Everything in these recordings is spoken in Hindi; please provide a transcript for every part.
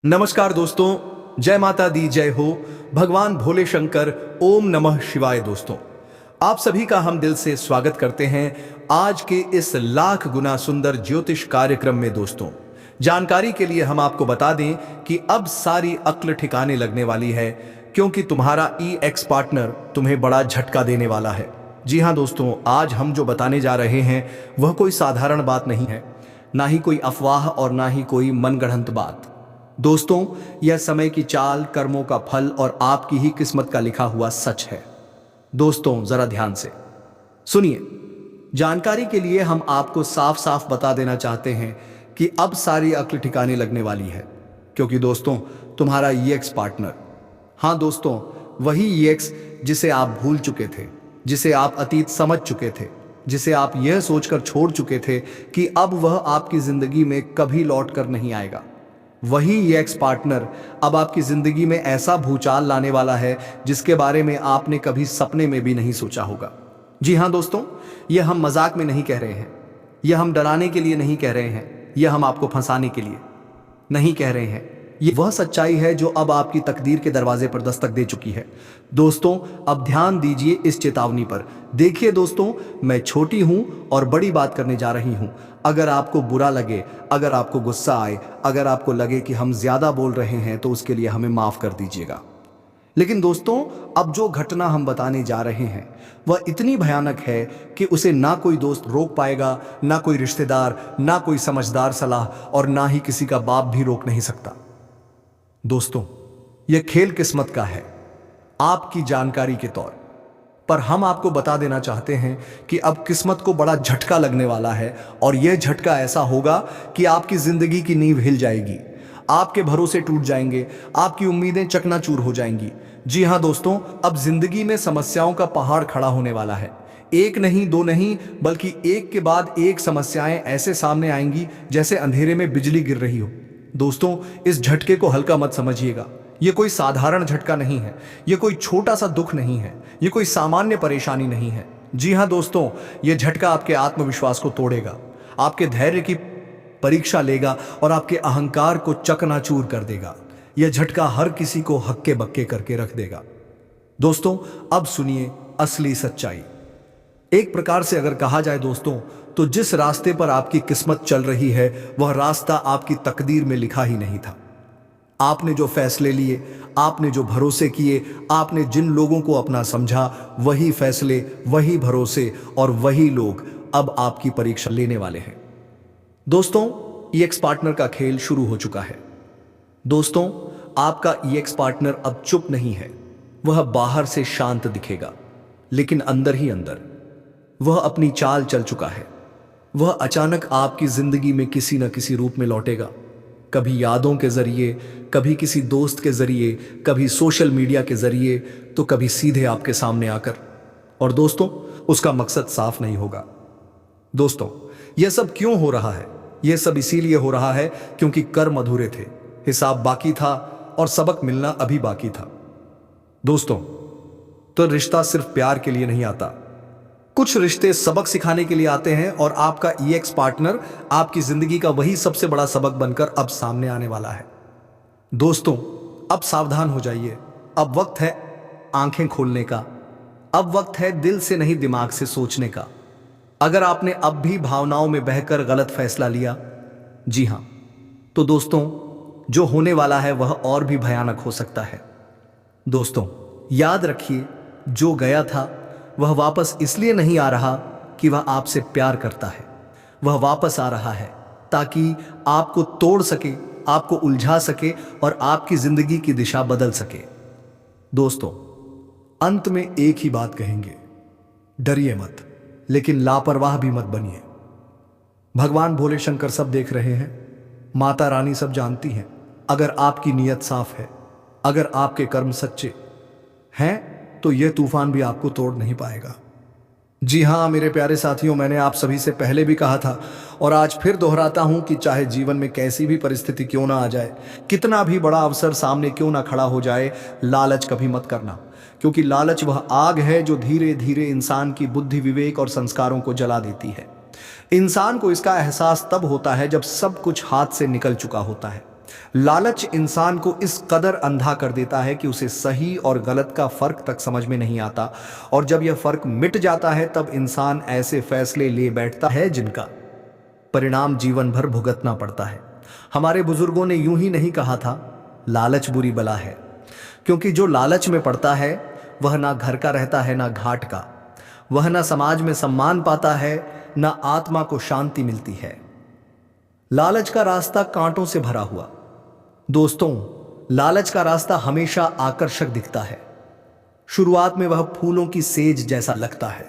नमस्कार दोस्तों, जय माता दी, जय हो। भगवान भोले शंकर, ओम नमः शिवाय। दोस्तों, आप सभी का हम दिल से स्वागत करते हैं आज के इस लाख गुना सुंदर ज्योतिष कार्यक्रम में। दोस्तों, जानकारी के लिए हम आपको बता दें कि अब सारी अक्ल ठिकाने लगने वाली है, क्योंकि तुम्हारा एक्स पार्टनर तुम्हें बड़ा झटका देने वाला है। जी हाँ दोस्तों, आज हम जो बताने जा रहे हैं वह कोई साधारण बात नहीं है, ना ही कोई अफवाह और ना ही कोई मनगढ़ंत बात। दोस्तों, यह समय की चाल, कर्मों का फल और आपकी ही किस्मत का लिखा हुआ सच है। दोस्तों, जरा ध्यान से सुनिए। जानकारी के लिए हम आपको साफ साफ बता देना चाहते हैं कि अब सारी अक्ल ठिकाने लगने वाली है, क्योंकि दोस्तों, तुम्हारा एक्स पार्टनर, हाँ दोस्तों, वही एक्स जिसे आप भूल चुके थे, जिसे आप अतीत समझ चुके थे, जिसे आप यह सोचकर छोड़ चुके थे कि अब वह आपकी जिंदगी में कभी लौट कर नहीं आएगा, वही एक्स पार्टनर अब आपकी जिंदगी में ऐसा भूचाल लाने वाला है जिसके बारे में आपने कभी सपने में भी नहीं सोचा होगा। जी हाँ दोस्तों, यह हम मजाक में नहीं कह रहे हैं, यह हम डराने के लिए नहीं कह रहे हैं, यह हम आपको फंसाने के लिए नहीं कह रहे हैं। ये वह सच्चाई है जो अब आपकी तकदीर के दरवाजे पर दस्तक दे चुकी है। दोस्तों, अब ध्यान दीजिए इस चेतावनी पर। देखिए दोस्तों, मैं छोटी हूं और बड़ी बात करने जा रही हूं। अगर आपको बुरा लगे, अगर आपको गुस्सा आए, अगर आपको लगे कि हम ज्यादा बोल रहे हैं, तो उसके लिए हमें माफ कर दीजिएगा। लेकिन दोस्तों, अब जो घटना हम बताने जा रहे हैं वह इतनी भयानक है कि उसे ना कोई दोस्त रोक पाएगा, ना कोई रिश्तेदार, ना कोई समझदार सलाह और ना ही किसी का बाप भी रोक नहीं सकता। दोस्तों, यह खेल किस्मत का है। आपकी जानकारी के तौर पर हम आपको बता देना चाहते हैं कि अब किस्मत को बड़ा झटका लगने वाला है, और यह झटका ऐसा होगा कि आपकी जिंदगी की नींव हिल जाएगी, आपके भरोसे टूट जाएंगे, आपकी उम्मीदें चकनाचूर हो जाएंगी। जी हां दोस्तों, अब जिंदगी में समस्याओं का पहाड़ खड़ा होने वाला है। एक नहीं, दो नहीं, बल्कि एक के बाद एक समस्याएं ऐसे सामने आएंगी जैसे अंधेरे में बिजली गिर रही हो। दोस्तों, इस झटके को हल्का मत समझिएगा। यह कोई साधारण झटका नहीं है, यह कोई छोटा सा दुख नहीं है, यह कोई सामान्य परेशानी नहीं है। जी हां दोस्तों, यह झटका आपके आत्मविश्वास को तोड़ेगा, आपके धैर्य की परीक्षा लेगा और आपके अहंकार को चकनाचूर कर देगा। यह झटका हर किसी को हक्के बक्के करके रख देगा। दोस्तों, अब सुनिए असली सच्चाई। एक प्रकार से अगर कहा जाए दोस्तों, तो जिस रास्ते पर आपकी किस्मत चल रही है वह रास्ता आपकी तकदीर में लिखा ही नहीं था। आपने जो फैसले लिए, आपने जो भरोसे किए, आपने जिन लोगों को अपना समझा, वही फैसले, वही भरोसे और वही लोग अब आपकी परीक्षा लेने वाले हैं। दोस्तों, एक्स पार्टनर का खेल शुरू हो चुका है। दोस्तों, आपका एक्स पार्टनर अब चुप नहीं है। वह बाहर से शांत दिखेगा, लेकिन अंदर ही अंदर वह अपनी चाल चल चुका है। वह अचानक आपकी जिंदगी में किसी न किसी रूप में लौटेगा, कभी यादों के जरिए, कभी किसी दोस्त के जरिए, कभी सोशल मीडिया के जरिए, तो कभी सीधे आपके सामने आकर। और दोस्तों, उसका मकसद साफ नहीं होगा। दोस्तों, यह सब क्यों हो रहा है? यह सब इसीलिए हो रहा है क्योंकि कर्म अधूरे थे, हिसाब बाकी था और सबक मिलना अभी बाकी था। दोस्तों, तो रिश्ता सिर्फ प्यार के लिए नहीं आता, कुछ रिश्ते सबक सिखाने के लिए आते हैं, और आपका एक्स पार्टनर आपकी जिंदगी का वही सबसे बड़ा सबक बनकर अब सामने आने वाला है। दोस्तों, अब सावधान हो जाइए। अब वक्त है आंखें खोलने का, अब वक्त है दिल से नहीं दिमाग से सोचने का। अगर आपने अब भी भावनाओं में बहकर गलत फैसला लिया, जी हां, तो दोस्तों, जो होने वाला है वह और भी भयानक हो सकता है। दोस्तों, याद रखिए, जो गया था वह वापस इसलिए नहीं आ रहा कि वह आपसे प्यार करता है। वह वापस आ रहा है ताकि आपको तोड़ सके, आपको उलझा सके और आपकी जिंदगी की दिशा बदल सके। दोस्तों, अंत में एक ही बात कहेंगे, डरिए मत, लेकिन लापरवाह भी मत बनिए। भगवान भोले शंकर सब देख रहे हैं, माता रानी सब जानती हैं। अगर आपकी नीयत साफ है, अगर आपके कर्म सच्चे हैं, तो यह तूफान भी आपको तोड़ नहीं पाएगा। जी हां मेरे प्यारे साथियों, मैंने आप सभी से पहले भी कहा था और आज फिर दोहराता हूं कि चाहे जीवन में कैसी भी परिस्थिति क्यों ना आ जाए, कितना भी बड़ा अवसर सामने क्यों ना खड़ा हो जाए, लालच कभी मत करना, क्योंकि लालच वह आग है जो धीरे धीरे इंसान की बुद्धि, विवेक और संस्कारों को जला देती है। इंसान को इसका एहसास तब होता है जब सब कुछ हाथ से निकल चुका होता है, लालच इंसान को इस कदर अंधा कर देता है कि उसे सही और गलत का फर्क तक समझ में नहीं आता, और जब यह फर्क मिट जाता है तब इंसान ऐसे फैसले ले बैठता है जिनका परिणाम जीवन भर भुगतना पड़ता है। हमारे बुजुर्गों ने यूं ही नहीं कहा था, लालच बुरी बला है, क्योंकि जो लालच में पड़ता है वह ना घर का रहता है ना घाट का, वह ना समाज में सम्मान पाता है ना आत्मा को शांति मिलती है। लालच का रास्ता कांटों से भरा हुआ। दोस्तों, लालच का रास्ता हमेशा आकर्षक दिखता है। शुरुआत में वह फूलों की सेज जैसा लगता है,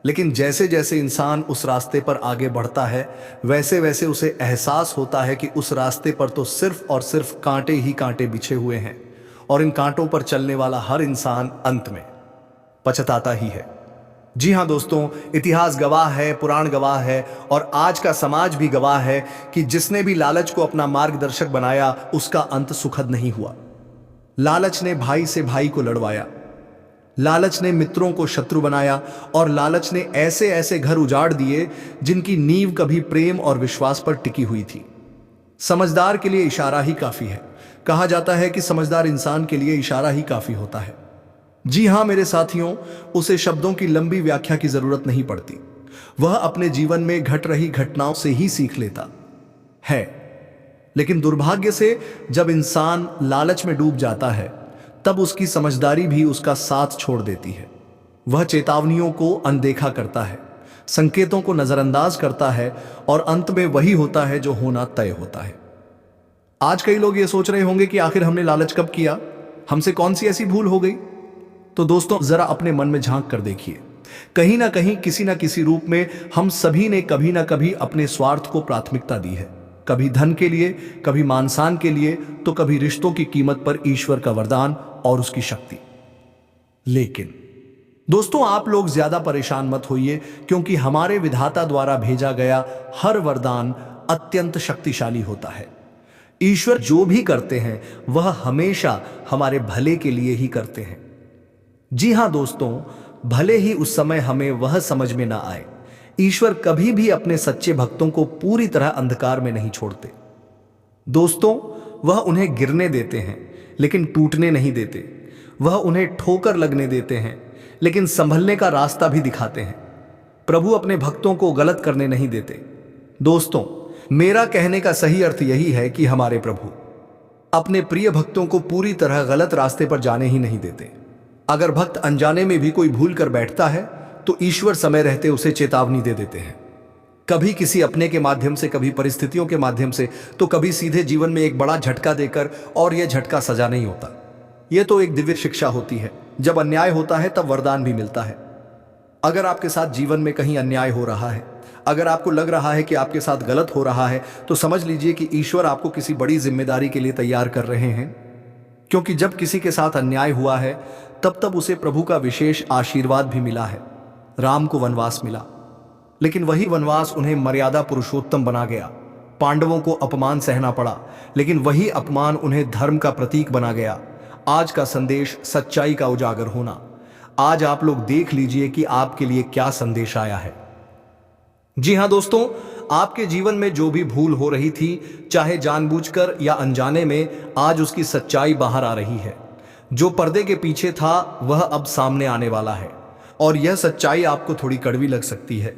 लेकिन जैसे जैसे इंसान उस रास्ते पर आगे बढ़ता है वैसे वैसे उसे एहसास होता है कि उस रास्ते पर तो सिर्फ और सिर्फ कांटे ही कांटे बिछे हुए हैं, और इन कांटों पर चलने वाला हर इंसान अंत में पछताता ही है। जी हाँ दोस्तों, इतिहास गवाह है, पुराण गवाह है, और आज का समाज भी गवाह है कि जिसने भी लालच को अपना मार्गदर्शक बनाया उसका अंत सुखद नहीं हुआ। लालच ने भाई से भाई को लड़वाया, लालच ने मित्रों को शत्रु बनाया, और लालच ने ऐसे ऐसे घर उजाड़ दिए जिनकी नींव कभी प्रेम और विश्वास पर टिकी हुई थी। समझदार के लिए इशारा ही काफी है। कहा जाता है कि समझदार इंसान के लिए इशारा ही काफी होता है। जी हां मेरे साथियों, उसे शब्दों की लंबी व्याख्या की जरूरत नहीं पड़ती, वह अपने जीवन में घट रही घटनाओं से ही सीख लेता है। लेकिन दुर्भाग्य से जब इंसान लालच में डूब जाता है तब उसकी समझदारी भी उसका साथ छोड़ देती है। वह चेतावनियों को अनदेखा करता है, संकेतों को नजरअंदाज करता है, और अंत में वही होता है जो होना तय होता है। आज कई लोग ये सोच रहे होंगे कि आखिर हमने लालच कब किया, हमसे कौन सी ऐसी भूल हो गई। तो दोस्तों, जरा अपने मन में झांक कर देखिए, कहीं ना कहीं किसी ना किसी रूप में हम सभी ने कभी ना कभी अपने स्वार्थ को प्राथमिकता दी है। कभी धन के लिए, कभी मान सम्मान के लिए, तो कभी रिश्तों की कीमत पर ईश्वर का वरदान और उसकी शक्ति। लेकिन दोस्तों, आप लोग ज्यादा परेशान मत होइए, क्योंकि हमारे विधाता द्वारा भेजा गया हर वरदान अत्यंत शक्तिशाली होता है। ईश्वर जो भी करते हैं वह हमेशा हमारे भले के लिए ही करते हैं। जी हां दोस्तों, भले ही उस समय हमें वह समझ में ना आए, ईश्वर कभी भी अपने सच्चे भक्तों को पूरी तरह अंधकार में नहीं छोड़ते। दोस्तों, वह उन्हें गिरने देते हैं लेकिन टूटने नहीं देते। वह उन्हें ठोकर लगने देते हैं लेकिन संभलने का रास्ता भी दिखाते हैं। प्रभु अपने भक्तों को गलत करने नहीं देते। दोस्तों, मेरा कहने का सही अर्थ यही है कि हमारे प्रभु अपने प्रिय भक्तों को पूरी तरह गलत रास्ते पर जाने ही नहीं देते। अगर भक्त अनजाने में भी कोई भूल कर बैठता है तो ईश्वर समय रहते उसे चेतावनी दे देते हैं। कभी किसी अपने के माध्यम से, कभी परिस्थितियों के माध्यम से, तो कभी सीधे जीवन में एक बड़ा झटका देकर, और यह झटका सजा नहीं होता, यह तो एक दिव्य शिक्षा होती है। जब अन्याय होता है तब वरदान भी मिलता है। अगर आपके साथ जीवन में कहीं अन्याय हो रहा है, अगर आपको लग रहा है कि आपके साथ गलत हो रहा है, तो समझ लीजिए कि ईश्वर आपको किसी बड़ी जिम्मेदारी के लिए तैयार कर रहे हैं। क्योंकि जब किसी के साथ अन्याय हुआ है तब उसे प्रभु का विशेष आशीर्वाद भी मिला है। राम को वनवास मिला, लेकिन वही वनवास उन्हें मर्यादा पुरुषोत्तम बना गया। पांडवों को अपमान सहना पड़ा, लेकिन वही अपमान उन्हें धर्म का प्रतीक बना गया। आज का संदेश सच्चाई का उजागर होना। आज आप लोग देख लीजिए कि आपके लिए क्या संदेश आया है। जी हां दोस्तों, आपके जीवन में जो भी भूल हो रही थी, चाहे जानबूझकर या अनजाने में, आज उसकी सच्चाई बाहर आ रही है। जो पर्दे के पीछे था वह अब सामने आने वाला है, और यह सच्चाई आपको थोड़ी कड़वी लग सकती है,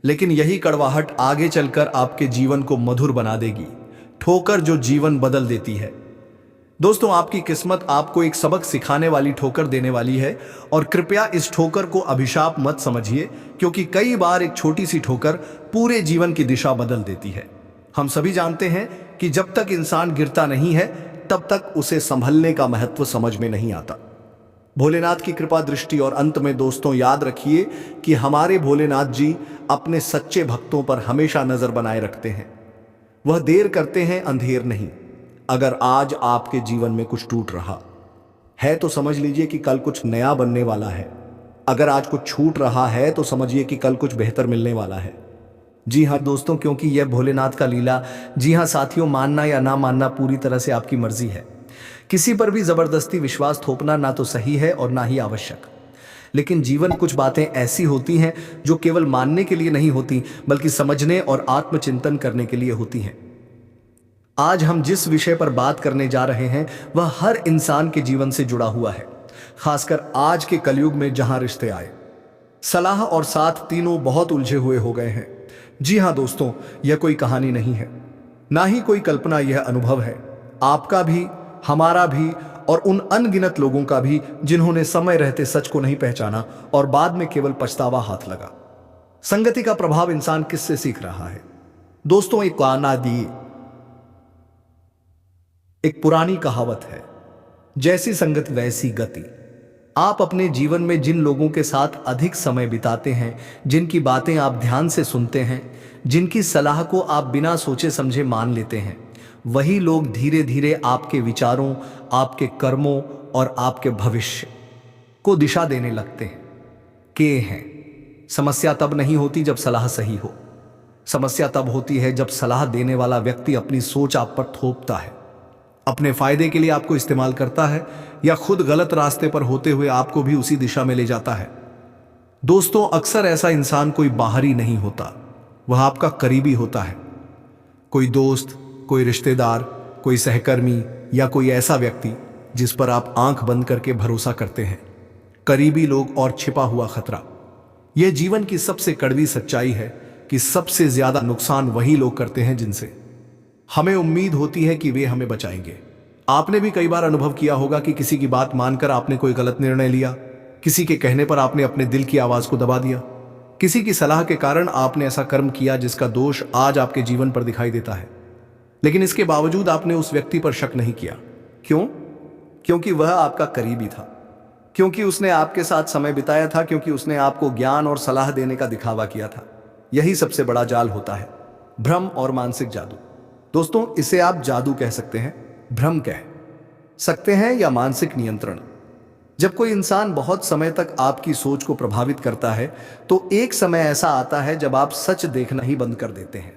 लेकिन यही कड़वाहट आगे चलकर आपके जीवन को मधुर बना देगी। ठोकर जो जीवन बदल देती है। दोस्तों, आपकी किस्मत आपको एक सबक सिखाने वाली ठोकर देने वाली है, और कृपया इस ठोकर को अभिशाप मत समझिए, क्योंकि कई बार एक छोटी सी ठोकर पूरे जीवन की दिशा बदल देती है। हम सभी जानते हैं कि जब तक इंसान गिरता नहीं है तब तक उसे संभलने का महत्व समझ में नहीं आता। भोलेनाथ की कृपा दृष्टि। और अंत में दोस्तों, याद रखिए कि हमारे भोलेनाथ जी अपने सच्चे भक्तों पर हमेशा नजर बनाए रखते हैं। वह देर करते हैं, अंधेर नहीं। अगर आज आपके जीवन में कुछ टूट रहा है तो समझ लीजिए कि कल कुछ नया बनने वाला है। अगर आज कुछ छूट रहा है तो समझिए कि कल कुछ बेहतर मिलने वाला है। जी हाँ दोस्तों, क्योंकि यह भोलेनाथ का लीला। जी हाँ साथियों, मानना या ना मानना पूरी तरह से आपकी मर्जी है। किसी पर भी जबरदस्ती विश्वास थोपना ना तो सही है और ना ही आवश्यक। लेकिन जीवन कुछ बातें ऐसी होती हैं जो केवल मानने के लिए नहीं होती, बल्कि समझने और आत्मचिंतन करने के लिए होती हैं। आज हम जिस विषय पर बात करने जा रहे हैं वह हर इंसान के जीवन से जुड़ा हुआ है, खासकर आज के कलयुग में जहां रिश्ते आए, सलाह और साथ तीनों बहुत उलझे हुए हो गए हैं। जी हां दोस्तों, यह कोई कहानी नहीं है, ना ही कोई कल्पना, यह अनुभव है, आपका भी, हमारा भी और उन अनगिनत लोगों का भी जिन्होंने समय रहते सच को नहीं पहचाना और बाद में केवल पछतावा हाथ लगा। संगति का प्रभाव इंसान किससे सीख रहा है? दोस्तों, एक पुरानी कहावत है, जैसी संगत वैसी गति। आप अपने जीवन में जिन लोगों के साथ अधिक समय बिताते हैं, जिनकी बातें आप ध्यान से सुनते हैं, जिनकी सलाह को आप बिना सोचे समझे मान लेते हैं, वही लोग धीरे धीरे आपके विचारों, आपके कर्मों और आपके भविष्य को दिशा देने लगते हैं। समस्या तब नहीं होती जब सलाह सही हो, समस्या तब होती है जब सलाह देने वाला व्यक्ति अपनी सोच आप पर थोपता है, अपने फायदे के लिए आपको इस्तेमाल करता है या खुद गलत रास्ते पर होते हुए आपको भी उसी दिशा में ले जाता है। दोस्तों, अक्सर ऐसा इंसान कोई बाहरी नहीं होता, वह आपका करीबी होता है। कोई दोस्त, कोई रिश्तेदार, कोई सहकर्मी या कोई ऐसा व्यक्ति जिस पर आप आंख बंद करके भरोसा करते हैं। करीबी लोग और छिपा हुआ खतरा। यह जीवन की सबसे कड़वी सच्चाई है कि सबसे ज्यादा नुकसान वही लोग करते हैं जिनसे हमें उम्मीद होती है कि वे हमें बचाएंगे। आपने भी कई बार अनुभव किया होगा कि किसी की बात मानकर आपने कोई गलत निर्णय लिया, किसी के कहने पर आपने अपने दिल की आवाज को दबा दिया, किसी की सलाह के कारण आपने ऐसा कर्म किया जिसका दोष आज आपके जीवन पर दिखाई देता है। लेकिन इसके बावजूद आपने उस व्यक्ति पर शक नहीं किया। क्यों? क्योंकि वह आपका करीबी था, क्योंकि उसने आपके साथ समय बिताया था, क्योंकि उसने आपको ज्ञान और सलाह देने का दिखावा किया था। यही सबसे बड़ा जाल होता है, भ्रम और मानसिक जादू। दोस्तों, इसे आप जादू कह सकते हैं, भ्रम कह सकते हैं या मानसिक नियंत्रण। जब कोई इंसान बहुत समय तक आपकी सोच को प्रभावित करता है तो एक समय ऐसा आता है जब आप सच देखना ही बंद कर देते हैं।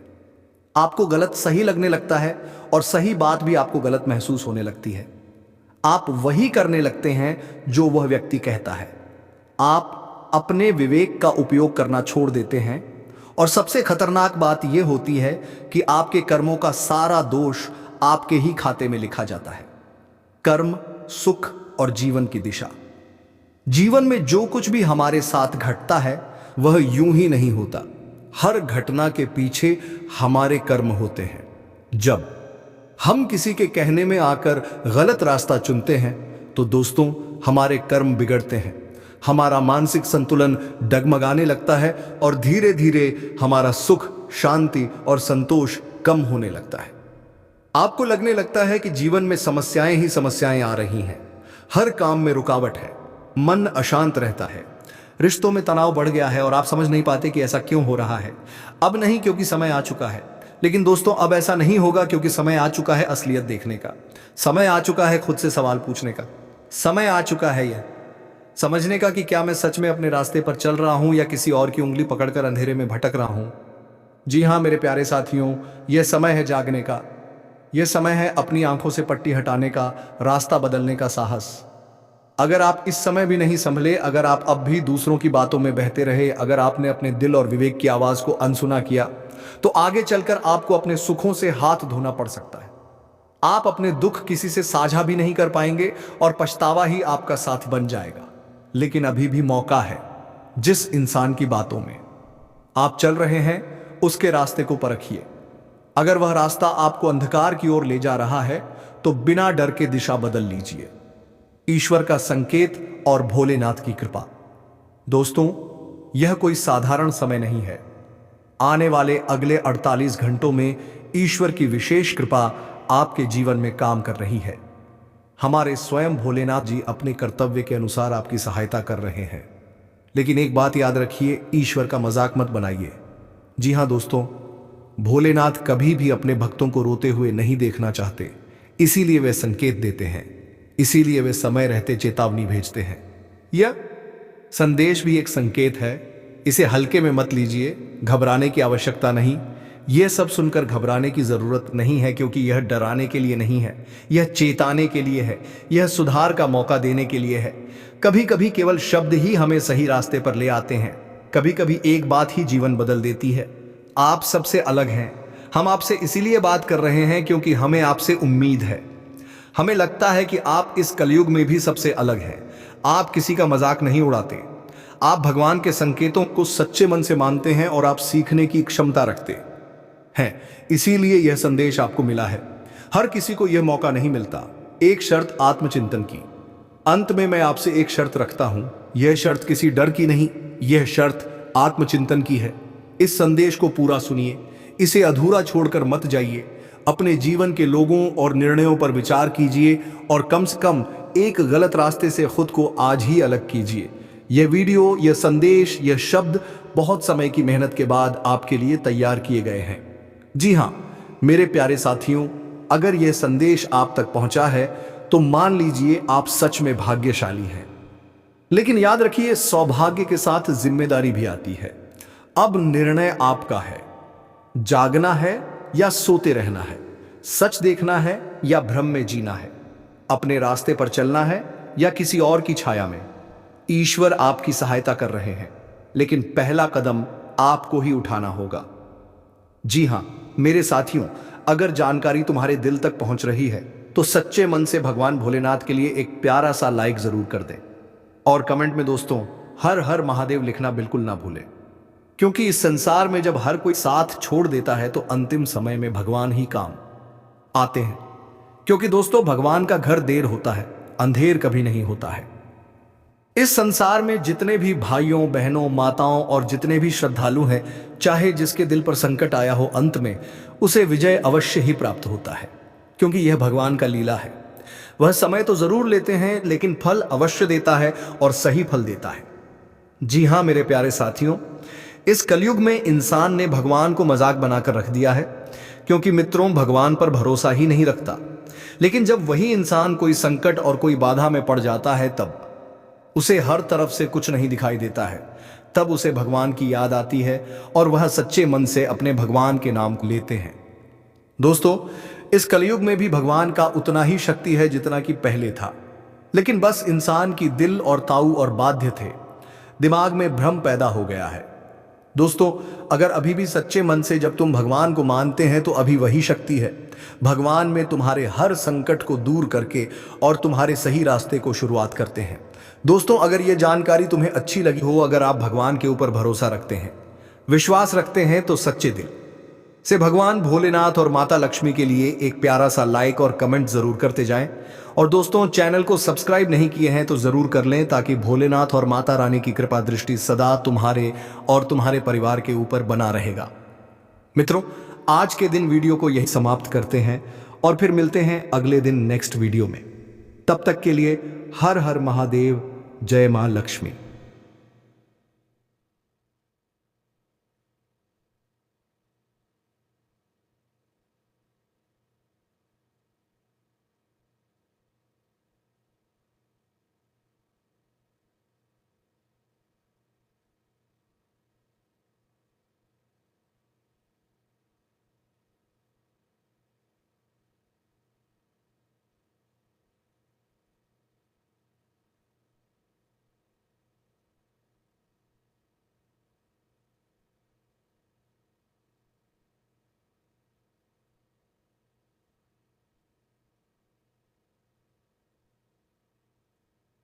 आपको गलत सही लगने लगता है और सही बात भी आपको गलत महसूस होने लगती है। आप वही करने लगते हैं जो वह व्यक्ति कहता है। आप अपने विवेक का उपयोग करना छोड़ देते हैं और सबसे खतरनाक बात यह होती है कि आपके कर्मों का सारा दोष आपके ही खाते में लिखा जाता है। कर्म, सुख और जीवन की दिशा। जीवन में जो कुछ भी हमारे साथ घटता है वह यूं ही नहीं होता। हर घटना के पीछे हमारे कर्म होते हैं। जब हम किसी के कहने में आकर गलत रास्ता चुनते हैं तो दोस्तों, हमारे कर्म बिगड़ते हैं, हमारा मानसिक संतुलन डगमगाने लगता है और धीरे धीरे हमारा सुख, शांति और संतोष कम होने लगता है। आपको लगने लगता है कि जीवन में समस्याएं ही समस्याएं आ रही हैं, हर काम में रुकावट है, मन अशांत रहता है, रिश्तों में तनाव बढ़ गया है और आप समझ नहीं पाते कि ऐसा क्यों हो रहा है। अब नहीं, क्योंकि समय आ चुका है। लेकिन दोस्तों, अब ऐसा नहीं होगा, क्योंकि समय आ चुका है असलियत देखने का, समय आ चुका है खुद से सवाल पूछने का, समय आ चुका है यह समझने का कि क्या मैं सच में अपने रास्ते पर चल रहा हूं या किसी और की उंगली पकड़कर अंधेरे में भटक रहा हूं। जी हां मेरे प्यारे साथियों, यह समय है जागने का, यह समय है अपनी आंखों से पट्टी हटाने का, रास्ता बदलने का साहस। अगर आप इस समय भी नहीं संभले, अगर आप अब भी दूसरों की बातों में बहते रहे, अगर आपने अपने दिल और विवेक की आवाज को अनसुना किया, तो आगे चलकर आपको अपने सुखों से हाथ धोना पड़ सकता है। आप अपने दुख किसी से साझा भी नहीं कर पाएंगे और पछतावा ही आपका साथ बन जाएगा। लेकिन अभी भी मौका है। जिस इंसान की बातों में आप चल रहे हैं उसके रास्ते को परखिए। अगर वह रास्ता आपको अंधकार की ओर ले जा रहा है तो बिना डर के दिशा बदल लीजिए। ईश्वर का संकेत और भोलेनाथ की कृपा। दोस्तों, यह कोई साधारण समय नहीं है। आने वाले अगले 48 घंटों में ईश्वर की विशेष कृपा आपके जीवन में काम कर रही है। हमारे स्वयं भोलेनाथ जी अपने कर्तव्य के अनुसार आपकी सहायता कर रहे हैं। लेकिन एक बात याद रखिए, ईश्वर का मजाक मत बनाइए। जी हां दोस्तों, भोलेनाथ कभी भी अपने भक्तों को रोते हुए नहीं देखना चाहते, इसीलिए वे संकेत देते हैं, इसीलिए वे समय रहते चेतावनी भेजते हैं। यह संदेश भी एक संकेत है, इसे हल्के में मत लीजिए, घबराने की आवश्यकता नहीं। यह सब सुनकर घबराने की जरूरत नहीं है, क्योंकि यह डराने के लिए नहीं है, यह चेताने के लिए है, यह सुधार का मौका देने के लिए है। कभी कभी केवल शब्द ही हमें सही रास्ते पर ले आते हैं, कभी कभी एक बात ही जीवन बदल देती है। आप सबसे अलग हैं, हम आपसे इसीलिए बात कर रहे हैं क्योंकि हमें आपसे उम्मीद है। हमें लगता है कि आप इस कलयुग में भी सबसे अलग हैं। आप किसी का मजाक नहीं उड़ाते, आप भगवान के संकेतों को सच्चे मन से मानते हैं और आप सीखने की क्षमता रखते हैं। इसीलिए यह संदेश आपको मिला है। हर किसी को यह मौका नहीं मिलता। एक शर्त आत्मचिंतन की। अंत में मैं आपसे एक शर्त रखता हूं। यह शर्त किसी डर की नहीं, यह शर्त आत्मचिंतन की है। इस संदेश को पूरा सुनिए, इसे अधूरा छोड़कर मत जाइए। अपने जीवन के लोगों और निर्णयों पर विचार कीजिए और कम से कम एक गलत रास्ते से खुद को आज ही अलग कीजिए। यह वीडियो, यह संदेश, यह शब्द बहुत समय की मेहनत के बाद आपके लिए तैयार किए गए हैं। जी हां मेरे प्यारे साथियों, अगर यह संदेश आप तक पहुंचा है तो मान लीजिए आप सच में भाग्यशाली हैं। लेकिन याद रखिए, सौभाग्य के साथ जिम्मेदारी भी आती है। अब निर्णय आपका है। जागना है या सोते रहना है, सच देखना है या भ्रम में जीना है, अपने रास्ते पर चलना है या किसी और की छाया में। ईश्वर आपकी सहायता कर रहे हैं, लेकिन पहला कदम आपको ही उठाना होगा। जी हां मेरे साथियों, अगर जानकारी तुम्हारे दिल तक पहुंच रही है तो सच्चे मन से भगवान भोलेनाथ के लिए एक प्यारा सा लाइक जरूर कर दें और कमेंट में दोस्तों हर हर महादेव लिखना बिल्कुल ना भूलें। क्योंकि इस संसार में जब हर कोई साथ छोड़ देता है तो अंतिम समय में भगवान ही काम आते हैं। क्योंकि दोस्तों भगवान का घर देर होता है, अंधेर कभी नहीं होता है। इस संसार में जितने भी भाइयों बहनों माताओं और जितने भी श्रद्धालु हैं, चाहे जिसके दिल पर संकट आया हो, अंत में उसे विजय अवश्य ही प्राप्त होता है। क्योंकि यह भगवान का लीला है। वह समय तो जरूर लेते हैं लेकिन फल अवश्य देता है और सही फल देता है। जी हां मेरे प्यारे साथियों, इस कलयुग में इंसान ने भगवान को मजाक बनाकर रख दिया है। क्योंकि मित्रों भगवान पर भरोसा ही नहीं रखता। लेकिन जब वही इंसान कोई संकट और कोई बाधा में पड़ जाता है, तब उसे हर तरफ से कुछ नहीं दिखाई देता है। तब उसे भगवान की याद आती है और वह सच्चे मन से अपने भगवान के नाम को लेते हैं। दोस्तों इस कलयुग में भी भगवान का उतना ही शक्ति है जितना कि पहले था। लेकिन बस इंसान की दिल और ताऊ और बाध्य थे, दिमाग में भ्रम पैदा हो गया है। दोस्तों अगर अभी भी सच्चे मन से जब तुम भगवान को मानते हैं तो अभी वही शक्ति है। भगवान में तुम्हारे हर संकट को दूर करके और तुम्हारे सही रास्ते को शुरुआत करते हैं। दोस्तों अगर यह जानकारी तुम्हें अच्छी लगी हो, अगर आप भगवान के ऊपर भरोसा रखते हैं, विश्वास रखते हैं, तो सच्चे दिल से भगवान भोलेनाथ और माता लक्ष्मी के लिए एक प्यारा सा लाइक और कमेंट जरूर करते जाएं। और दोस्तों चैनल को सब्सक्राइब नहीं किए हैं तो जरूर कर लें, ताकि भोलेनाथ और माता रानी की कृपा दृष्टि सदा तुम्हारे और तुम्हारे परिवार के ऊपर बना रहेगा। मित्रों आज के दिन वीडियो को यही समाप्त करते हैं और फिर मिलते हैं अगले दिन नेक्स्ट वीडियो में। तब तक के लिए हर हर महादेव, जय मां लक्ष्मी।